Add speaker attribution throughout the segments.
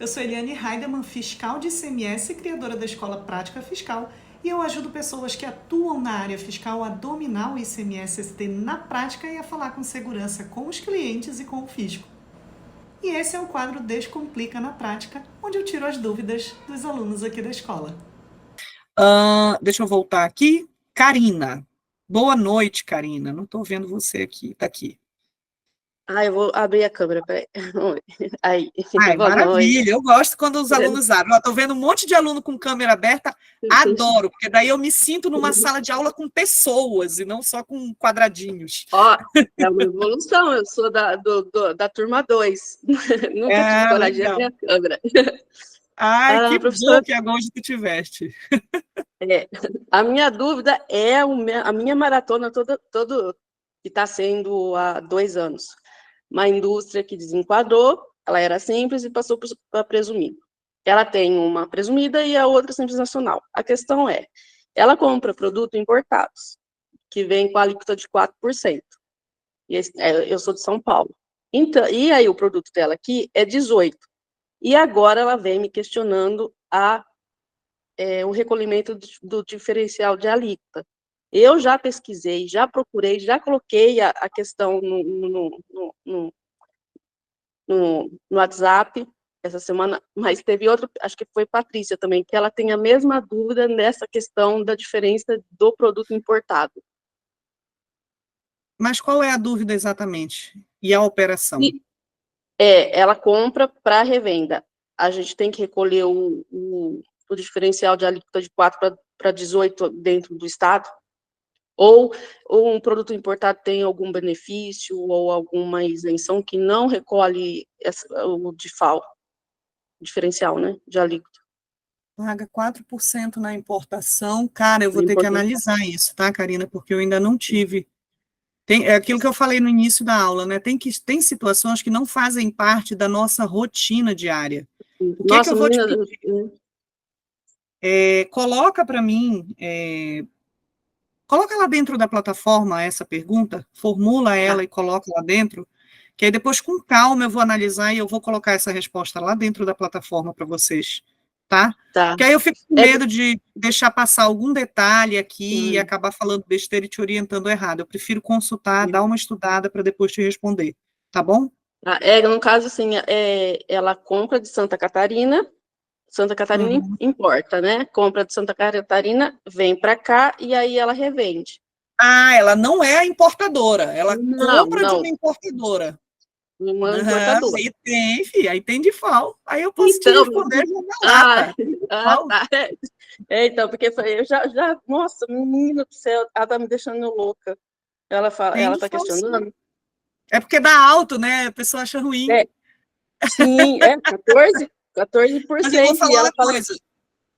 Speaker 1: Eu sou Eliane Heidemann, fiscal de ICMS e criadora da Escola Prática Fiscal, e eu ajudo pessoas que atuam na área fiscal a dominar o ICMS-ST na prática e a falar com segurança com os clientes e com o fisco. E esse é o quadro Descomplica na Prática, onde eu tiro as dúvidas dos alunos aqui da escola.
Speaker 2: Deixa eu voltar aqui. Karina. Boa noite, Karina. Não estou vendo você aqui. Está aqui.
Speaker 3: Eu vou abrir a câmera, peraí. Aí,
Speaker 2: Ai,
Speaker 3: boa
Speaker 2: maravilha.
Speaker 3: noite.
Speaker 2: Eu gosto quando os alunos abrem. Estou vendo um monte de aluno com câmera aberta. Adoro, porque daí eu me sinto numa sala de aula com pessoas e não só com quadradinhos.
Speaker 3: Ó, é uma evolução. Eu sou da turma 2. Nunca tive coragem de abrir a câmera.
Speaker 2: Ai, que
Speaker 3: professora,
Speaker 2: bom que agora tu tiveste.
Speaker 3: a minha dúvida é a minha maratona todo que está sendo há 2 anos. Uma indústria que desenquadrou, ela era simples e passou para presumida. Ela tem uma presumida e a outra simples nacional. A questão é, ela compra produtos importados, que vem com a alíquota de 4%. Eu sou de São Paulo. Então, e aí o produto dela aqui é 18%. E agora ela vem me questionando o recolhimento do diferencial de alíquota. Eu já pesquisei, já procurei, já coloquei a questão no WhatsApp essa semana, mas teve outro, acho que foi Patrícia também, que ela tem a mesma dúvida nessa questão da diferença do produto importado.
Speaker 2: Mas qual é a dúvida exatamente? E a operação?
Speaker 3: Ela compra para revenda. A gente tem que recolher o diferencial de alíquota de 4 para 18 dentro do estado? Ou um produto importado tem algum benefício ou alguma isenção que não recolhe o DIFAL, diferencial, né, de alíquota?
Speaker 2: Paga 4% na importação. Cara, eu vou ter que analisar isso, tá, Karina? Porque eu ainda não tive. É aquilo que eu falei no início da aula, né? Tem situações que não fazem parte da nossa rotina diária. O que é que eu vou te pedir? Coloca para mim, coloca lá dentro da plataforma essa pergunta, formula ela e coloca lá dentro, que aí depois, com calma, eu vou analisar e eu vou colocar essa resposta lá dentro da plataforma para vocês, tá? Porque aí eu fico com medo de deixar passar algum detalhe aqui e acabar falando besteira e te orientando errado. Eu prefiro consultar, dar uma estudada para depois te responder, tá bom?
Speaker 3: No caso, assim, ela compra de Santa Catarina importa, né? Compra de Santa Catarina, vem para cá e aí ela revende.
Speaker 2: Ela não é a importadora, ela compra de uma importadora.
Speaker 3: Uma importadora.
Speaker 2: Aí tem, filho, aí tem DIFAL. Aí eu posso te responder na lata.
Speaker 3: Tá. Então, porque eu nossa, menino do céu, ela tá me deixando louca. Ela tá questionando.
Speaker 2: Sim. É porque dá alto, né? A pessoa acha ruim.
Speaker 3: Sim, 14%.
Speaker 2: Mas eu vou falar uma coisa.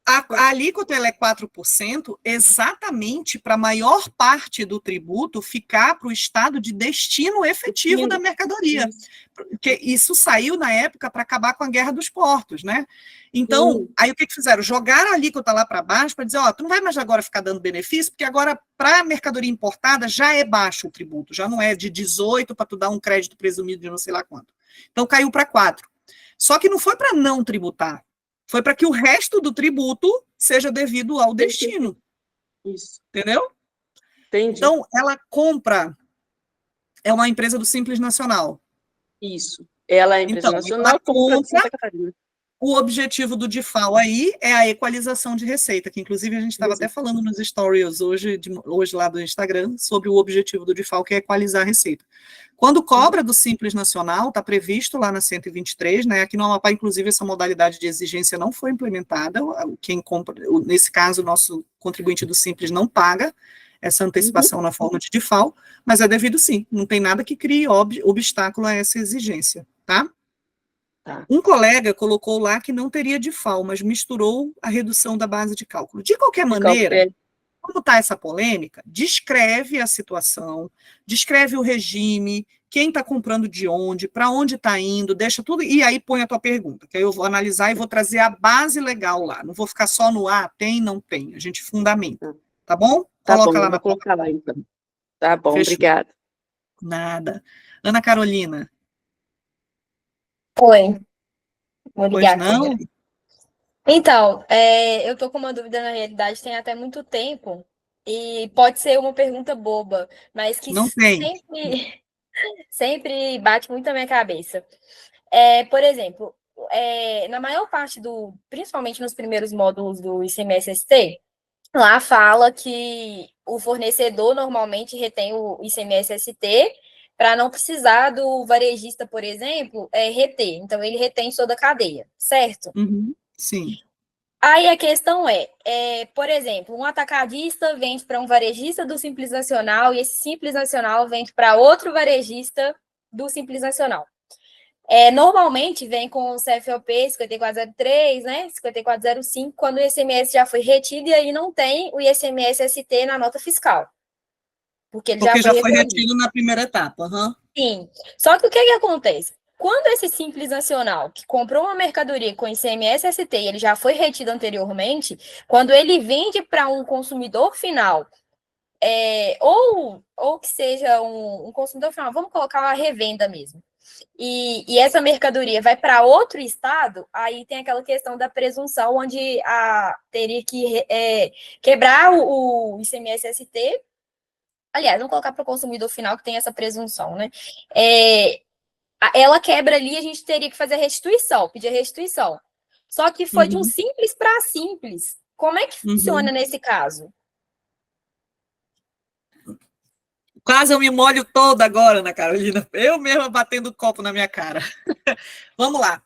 Speaker 2: A alíquota ela é 4% exatamente para a maior parte do tributo ficar para o estado de destino efetivo da mercadoria. Porque isso saiu na época para acabar com a guerra dos portos, né? Então, aí o que fizeram? Jogaram a alíquota lá para baixo para dizer, tu não vai mais agora ficar dando benefício, porque agora para a mercadoria importada já é baixo o tributo, já não é de 18 para tu dar um crédito presumido de não sei lá quanto. Então caiu para 4. Só que não foi para não tributar. Foi para que o resto do tributo seja devido ao destino.
Speaker 3: Isso.
Speaker 2: Entendeu?
Speaker 3: Entendi.
Speaker 2: Então, ela compra, é uma empresa do Simples Nacional.
Speaker 3: Isso. Ela é empresa nacional, compra de Santa Catarina.
Speaker 2: O objetivo do DIFAL aí é a equalização de receita, que inclusive a gente estava até falando nos stories hoje lá do Instagram, sobre o objetivo do DIFAL, que é equalizar a receita. Quando cobra do Simples Nacional, está previsto lá na 123, né? Aqui no Amapá, inclusive, essa modalidade de exigência não foi implementada. Quem compra, nesse caso, o nosso contribuinte do Simples não paga essa antecipação na forma de DIFAL, mas é devido sim, não tem nada que crie obstáculo a essa exigência, tá? Um colega colocou lá que não teria DIFAL, mas misturou a redução da base de cálculo. De qualquer maneira, como está essa polêmica, descreve a situação, descreve o regime, quem está comprando de onde, para onde está indo, deixa tudo, e aí põe a tua pergunta, que aí eu vou analisar e vou trazer a base legal lá. Não vou ficar só no tem, não tem. A gente fundamenta. Tá bom?
Speaker 3: Coloca lá na vou colocar lá, então. Tá bom, fechou. Obrigada.
Speaker 2: Nada. Ana Carolina.
Speaker 4: Oi. Vou
Speaker 2: Pois
Speaker 4: ligar aqui.
Speaker 2: não?
Speaker 4: Então, eu tô com uma dúvida na realidade, tem até muito tempo, e pode ser uma pergunta boba, mas que
Speaker 2: Não tem.
Speaker 4: sempre bate muito na minha cabeça. Por exemplo, na maior parte principalmente nos primeiros módulos do ICMS-ST, lá fala que o fornecedor normalmente retém o ICMS-ST para não precisar do varejista, por exemplo, reter. Então, ele retém toda a cadeia, certo?
Speaker 2: Uhum, sim.
Speaker 4: Aí a questão por exemplo, um atacadista vende para um varejista do Simples Nacional e esse Simples Nacional vende para outro varejista do Simples Nacional. Normalmente vem com o CFOP 5403, né, 5405, quando o ICMS já foi retido e aí não tem o ICMS-ST na nota fiscal, porque ele já
Speaker 2: Porque
Speaker 4: foi
Speaker 2: já foi
Speaker 4: recolhido.
Speaker 2: retido na primeira etapa. Uhum.
Speaker 4: Sim. Só que o que acontece? Quando esse Simples Nacional, que comprou uma mercadoria com ICMS-ST e ele já foi retido anteriormente, quando ele vende para um consumidor final, ou que seja um consumidor final, vamos colocar uma revenda mesmo, e essa mercadoria vai para outro estado, aí tem aquela questão da presunção, onde teria que quebrar o ICMS-ST. Aliás, vamos colocar para o consumidor final que tem essa presunção, né? Ela quebra ali, a gente teria que fazer a restituição, pedir a restituição. Só que foi de um simples para simples. Como é que funciona nesse caso?
Speaker 2: Quase eu me molho toda agora, Ana Carolina. Eu mesma batendo o copo na minha cara. Vamos lá.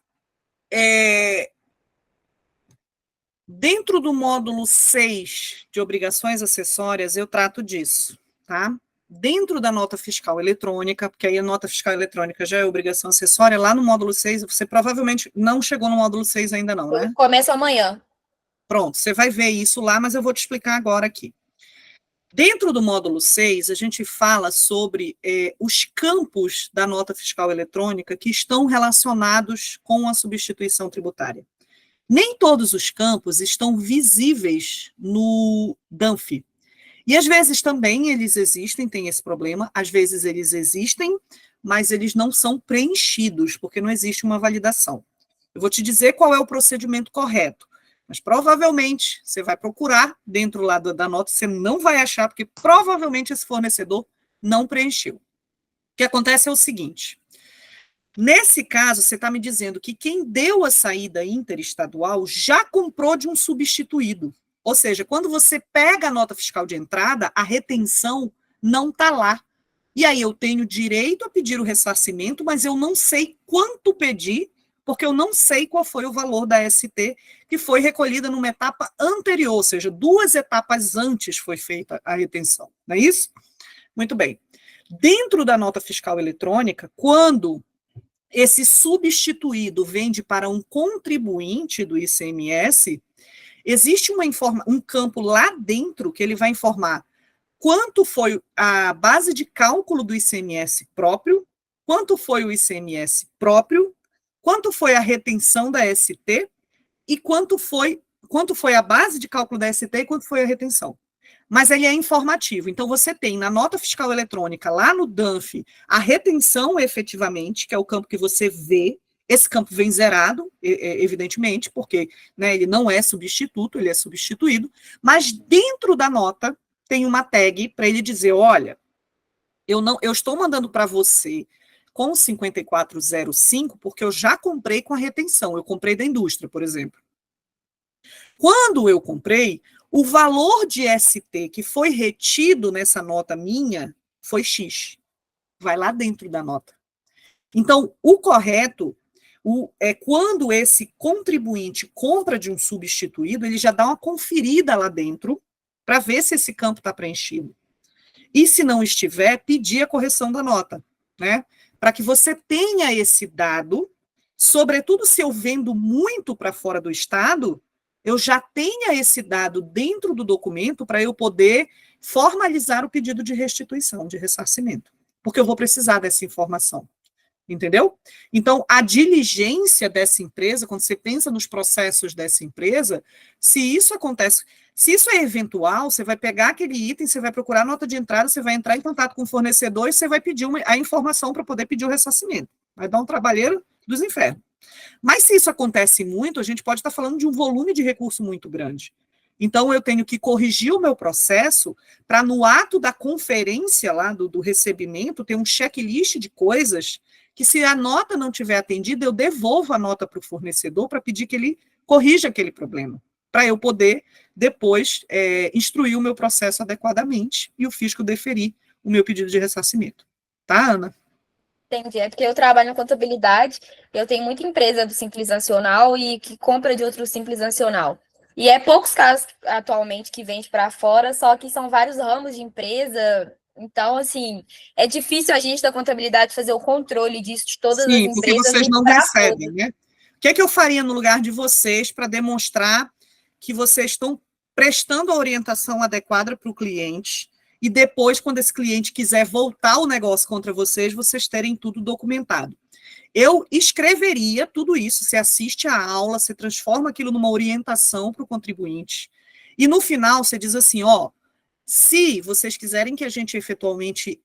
Speaker 2: Dentro do módulo 6 de obrigações acessórias, eu trato disso, tá? Dentro da nota fiscal eletrônica, porque aí a nota fiscal eletrônica já é obrigação acessória, lá no módulo 6, você provavelmente não chegou no módulo 6 ainda não, né?
Speaker 4: Começa amanhã.
Speaker 2: Pronto, você vai ver isso lá, mas eu vou te explicar agora aqui. Dentro do módulo 6, a gente fala sobre os campos da nota fiscal eletrônica que estão relacionados com a substituição tributária. Nem todos os campos estão visíveis no DANF. E às vezes também eles existem, tem esse problema, às vezes eles existem, mas eles não são preenchidos, porque não existe uma validação. Eu vou te dizer qual é o procedimento correto, mas provavelmente você vai procurar dentro lá da nota, você não vai achar, porque provavelmente esse fornecedor não preencheu. O que acontece é o seguinte: nesse caso, você está me dizendo que quem deu a saída interestadual já comprou de um substituído. Ou seja, quando você pega a nota fiscal de entrada, a retenção não está lá. E aí eu tenho direito a pedir o ressarcimento, mas eu não sei quanto pedir, porque eu não sei qual foi o valor da ST que foi recolhida numa etapa anterior, ou seja, 2 etapas antes foi feita a retenção. Não é isso? Muito bem. Dentro da nota fiscal eletrônica, quando esse substituído vende para um contribuinte do ICMS, existe um campo lá dentro que ele vai informar quanto foi a base de cálculo do ICMS próprio, quanto foi o ICMS próprio, quanto foi a retenção da ST e quanto foi a base de cálculo da ST e quanto foi a retenção. Mas ele é informativo. Então, você tem na nota fiscal eletrônica, lá no DANF, a retenção efetivamente, que é o campo que você vê. Esse campo vem zerado, evidentemente, porque, né, ele não é substituto, ele é substituído. Mas dentro da nota tem uma tag para ele dizer: olha, eu estou mandando para você com 5405 porque eu já comprei com a retenção. Eu comprei da indústria, por exemplo. Quando eu comprei, o valor de ST que foi retido nessa nota minha foi X. Vai lá dentro da nota. Então, o correto é quando esse contribuinte compra de um substituído, ele já dá uma conferida lá dentro para ver se esse campo está preenchido. E se não estiver, pedir a correção da nota, né? Para que você tenha esse dado, sobretudo se eu vendo muito para fora do estado, eu já tenha esse dado dentro do documento para eu poder formalizar o pedido de restituição, de ressarcimento, porque eu vou precisar dessa informação, entendeu? Então, a diligência dessa empresa, quando você pensa nos processos dessa empresa, se isso acontece, se isso é eventual, você vai pegar aquele item, você vai procurar a nota de entrada, você vai entrar em contato com o fornecedor e você vai pedir a informação para poder pedir o ressarcimento. Vai dar um trabalheiro dos infernos, Mas se isso acontece muito, a gente pode estar falando de um volume de recurso muito grande. Então, eu tenho que corrigir o meu processo para, no ato da conferência lá, do recebimento, ter um checklist de coisas que, se a nota não tiver atendida, eu devolvo a nota para o fornecedor para pedir que ele corrija aquele problema, para eu poder, depois, instruir o meu processo adequadamente e o fisco deferir o meu pedido de ressarcimento. Tá, Ana?
Speaker 4: Entendi. É porque eu trabalho na contabilidade, eu tenho muita empresa do Simples Nacional e que compra de outro Simples Nacional. E é poucos casos atualmente que vende para fora, só que são vários ramos de empresa. Então, assim, é difícil a gente da contabilidade fazer o controle disso de todas as
Speaker 2: Sim, porque
Speaker 4: empresas
Speaker 2: vocês
Speaker 4: e
Speaker 2: não
Speaker 4: para
Speaker 2: recebem,
Speaker 4: todas.
Speaker 2: né? O que é que eu faria no lugar de vocês para demonstrar que vocês estão prestando a orientação adequada para o cliente e depois, quando esse cliente quiser voltar o negócio contra vocês, vocês terem tudo documentado? Eu escreveria tudo isso, você assiste a aula, você transforma aquilo numa orientação para o contribuinte, e no final você diz assim, ó, se vocês quiserem que a gente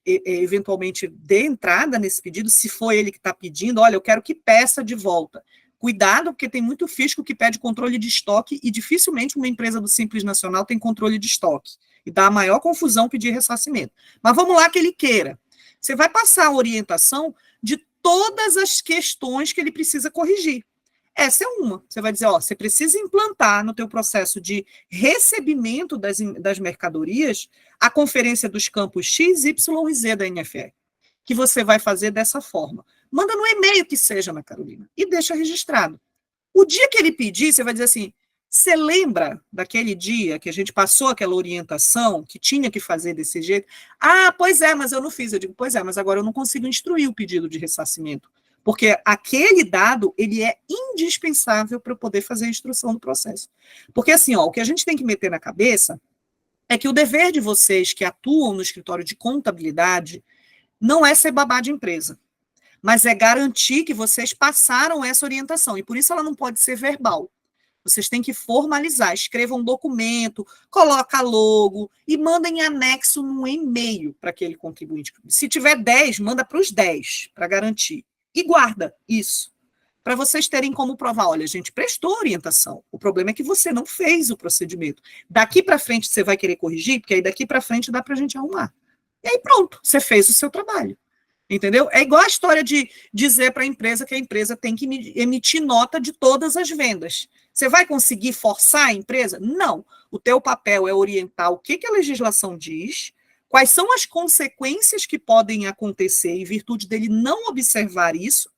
Speaker 2: eventualmente dê entrada nesse pedido, se for ele que está pedindo, olha, eu quero que peça de volta. Cuidado, porque tem muito fisco que pede controle de estoque e dificilmente uma empresa do Simples Nacional tem controle de estoque. E dá a maior confusão pedir ressarcimento. Mas vamos lá que ele queira. Você vai passar a orientação de todas as questões que ele precisa corrigir. Essa é uma. Você vai dizer, ó, você precisa implantar no teu processo de recebimento das mercadorias a conferência dos campos X, Y e Z da NFR, que você vai fazer dessa forma. Manda no e-mail que seja, Ana Carolina, e deixa registrado. O dia que ele pedir, você vai dizer assim, você lembra daquele dia que a gente passou aquela orientação, que tinha que fazer desse jeito? Ah, pois é, mas eu não fiz. Eu digo, pois é, mas agora eu não consigo instruir o pedido de ressarcimento, porque aquele dado, ele é indispensável para eu poder fazer a instrução do processo. Porque assim, ó, o que a gente tem que meter na cabeça é que o dever de vocês que atuam no escritório de contabilidade não é ser babá de empresa, mas é garantir que vocês passaram essa orientação, e por isso ela não pode ser verbal. Vocês têm que formalizar, escrevam um documento, coloca logo e mandem em anexo num e-mail para aquele contribuinte. Se tiver 10, manda para os 10, para garantir. E guarda isso, para vocês terem como provar, olha, a gente prestou orientação, o problema é que você não fez o procedimento. Daqui para frente você vai querer corrigir, porque aí daqui para frente dá para a gente arrumar. E aí pronto, você fez o seu trabalho. Entendeu? É igual a história de dizer para a empresa que a empresa tem que emitir nota de todas as vendas. Você vai conseguir forçar a empresa? Não. O teu papel é orientar o que a legislação diz, quais são as consequências que podem acontecer em virtude dele não observar isso,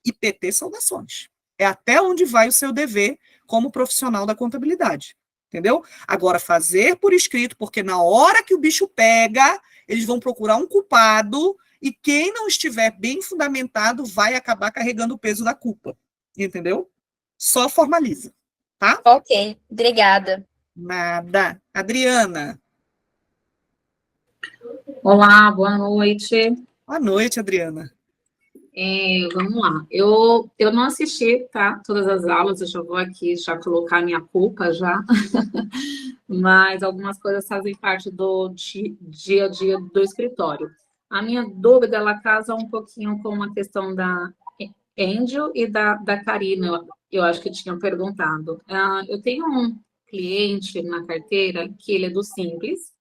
Speaker 2: e PT saudações. É até onde vai o seu dever como profissional da contabilidade. Entendeu? Agora, fazer por escrito, porque na hora que o bicho pega, eles vão procurar um culpado, e quem não estiver bem fundamentado vai acabar carregando o peso da culpa. Entendeu? Só formaliza, tá?
Speaker 4: Ok, obrigada.
Speaker 2: Nada. Adriana.
Speaker 5: Olá, boa noite.
Speaker 2: Boa noite, Adriana.
Speaker 5: Vamos lá. Eu não assisti, tá? Todas as aulas, eu já vou aqui já colocar minha culpa já. Mas algumas coisas fazem parte do dia a dia do escritório. A minha dúvida, ela casa um pouquinho com a questão da Angel e da Karina, eu acho que tinham perguntado. Eu tenho um cliente na carteira que ele é do Simples,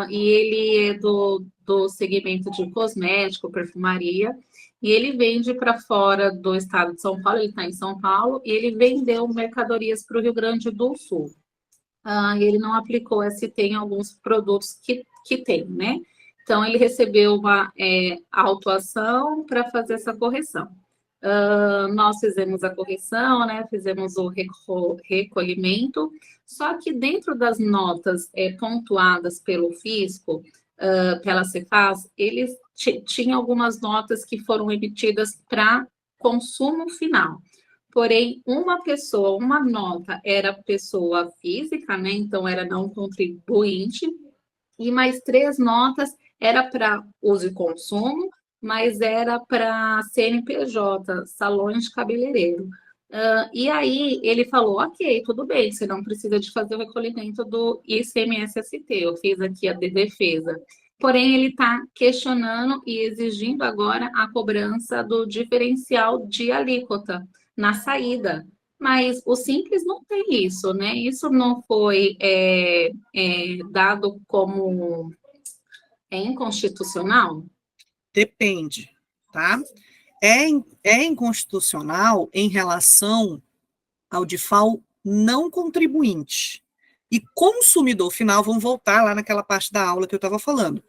Speaker 5: e ele é do segmento de cosmético, perfumaria, e ele vende para fora do estado de São Paulo, ele está em São Paulo, e ele vendeu mercadorias para o Rio Grande do Sul. E ele não aplicou ST em alguns produtos que tem, né? Então, ele recebeu uma autuação para fazer essa correção. Nós fizemos a correção, né? Fizemos o recolhimento, só que dentro das notas pontuadas pelo fisco, pela Cefaz, eles tinham algumas notas que foram emitidas para consumo final. Porém, uma nota era pessoa física, né? Então, era não contribuinte, e mais 3 notas era para uso e consumo, mas era para CNPJ, salões de cabeleireiro. E aí ele falou, ok, tudo bem, você não precisa de fazer o recolhimento do ICMS-ST, eu fiz aqui a defesa. porém ele está questionando e exigindo agora a cobrança do diferencial de alíquota na saída. Mas o Simples não tem isso, né? Isso não foi dado como inconstitucional?
Speaker 2: Depende, tá? É inconstitucional em relação ao DIFAL não contribuinte. E consumidor final, vamos voltar lá naquela parte da aula que eu estava falando.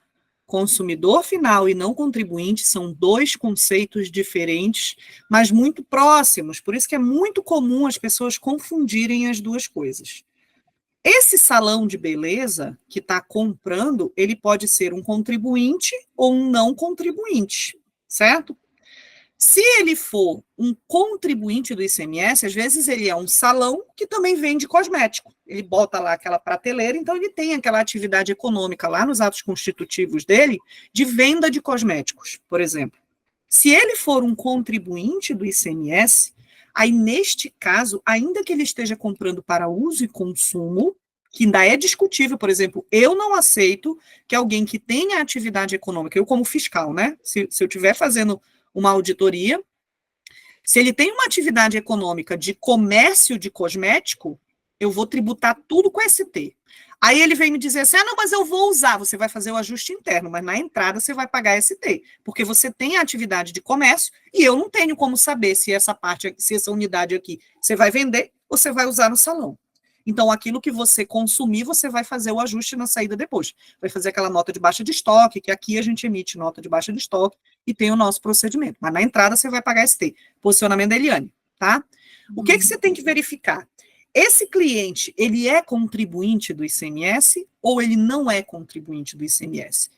Speaker 2: Consumidor final e não contribuinte são dois conceitos diferentes, mas muito próximos. Por isso que é muito comum as pessoas confundirem as duas coisas. Esse salão de beleza que está comprando, ele pode ser um contribuinte ou um não contribuinte, certo? Se ele for um contribuinte do ICMS, às vezes ele é um salão que também vende cosmético. Ele bota lá aquela prateleira, então ele tem aquela atividade econômica lá nos atos constitutivos dele de venda de cosméticos, por exemplo. Se ele for um contribuinte do ICMS, aí neste caso, ainda que ele esteja comprando para uso e consumo, que ainda é discutível, por exemplo, eu não aceito que alguém que tenha atividade econômica, eu como fiscal, né? Se eu estiver fazendo uma auditoria, se ele tem uma atividade econômica de comércio de cosmético, eu vou tributar tudo com ST. Aí ele vem me dizer assim, não, mas eu vou usar, você vai fazer o ajuste interno, mas na entrada você vai pagar ST, porque você tem a atividade de comércio e eu não tenho como saber se essa parte, se essa unidade aqui você vai vender ou você vai usar no salão. Então, aquilo que você consumir, você vai fazer o ajuste na saída depois. Vai fazer aquela nota de baixa de estoque, que aqui a gente emite nota de baixa de estoque e tem o nosso procedimento. Mas na entrada você vai pagar ST. Posicionamento da Eliane, tá? O que você tem que verificar? Esse cliente, ele é contribuinte do ICMS ou ele não é contribuinte do ICMS?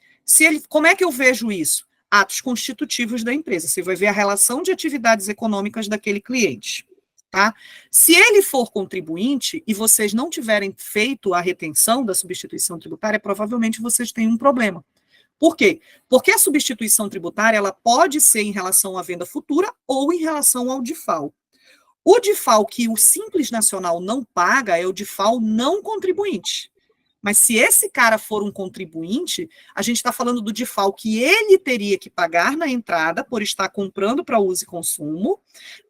Speaker 2: Como é que eu vejo isso? Atos constitutivos da empresa. Você vai ver a relação de atividades econômicas daquele cliente. Tá? Se ele for contribuinte e vocês não tiverem feito a retenção da substituição tributária, provavelmente vocês têm um problema. Por quê? Porque a substituição tributária ela pode ser em relação à venda futura ou em relação ao DIFAL. O DIFAL que o Simples Nacional não paga é o DIFAL não contribuinte. Mas se esse cara for um contribuinte, a gente está falando do DIFAL que ele teria que pagar na entrada por estar comprando para uso e consumo,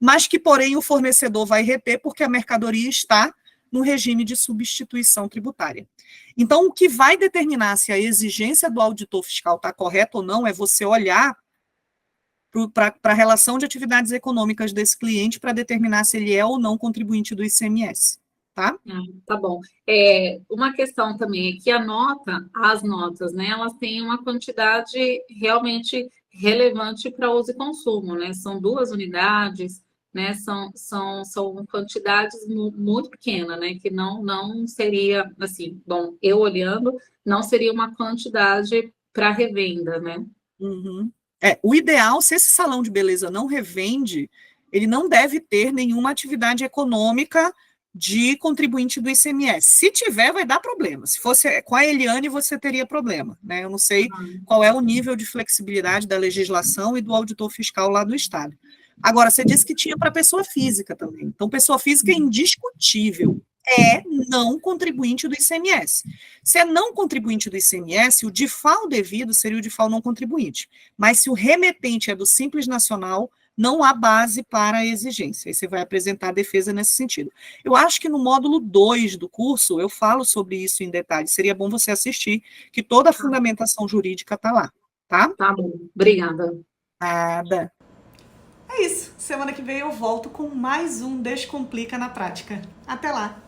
Speaker 2: mas que, porém, o fornecedor vai reter porque a mercadoria está no regime de substituição tributária. Então, o que vai determinar se a exigência do auditor fiscal está correta ou não é você olhar para a relação de atividades econômicas desse cliente para determinar se ele é ou não contribuinte do ICMS. Tá?
Speaker 5: Tá bom. Uma questão também é que as notas, né, elas têm uma quantidade realmente relevante para uso e consumo, né? São 2 unidades, né? São quantidades muito pequenas, né? Que não seria, assim, bom, eu olhando, não seria uma quantidade para revenda, né?
Speaker 2: Uhum. O ideal, se esse salão de beleza não revende, ele não deve ter nenhuma atividade econômica de contribuinte do ICMS. Se tiver, vai dar problema. Se fosse com a Eliane, você teria problema, né? Eu não sei qual é o nível de flexibilidade da legislação e do auditor fiscal lá do Estado. Agora, você disse que tinha para pessoa física também. Então, pessoa física é indiscutível. É não contribuinte do ICMS. Se é não contribuinte do ICMS, o DIFAL devido seria o DIFAL não contribuinte. Mas se o remetente é do Simples Nacional, não há base para a exigência. Aí você vai apresentar a defesa nesse sentido. Eu acho que no módulo 2 do curso, eu falo sobre isso em detalhe. Seria bom você assistir, que toda a fundamentação jurídica está lá, tá?
Speaker 5: Tá bom, obrigada.
Speaker 2: Nada.
Speaker 1: É isso. Semana que vem eu volto com mais um Descomplica na Prática. Até lá!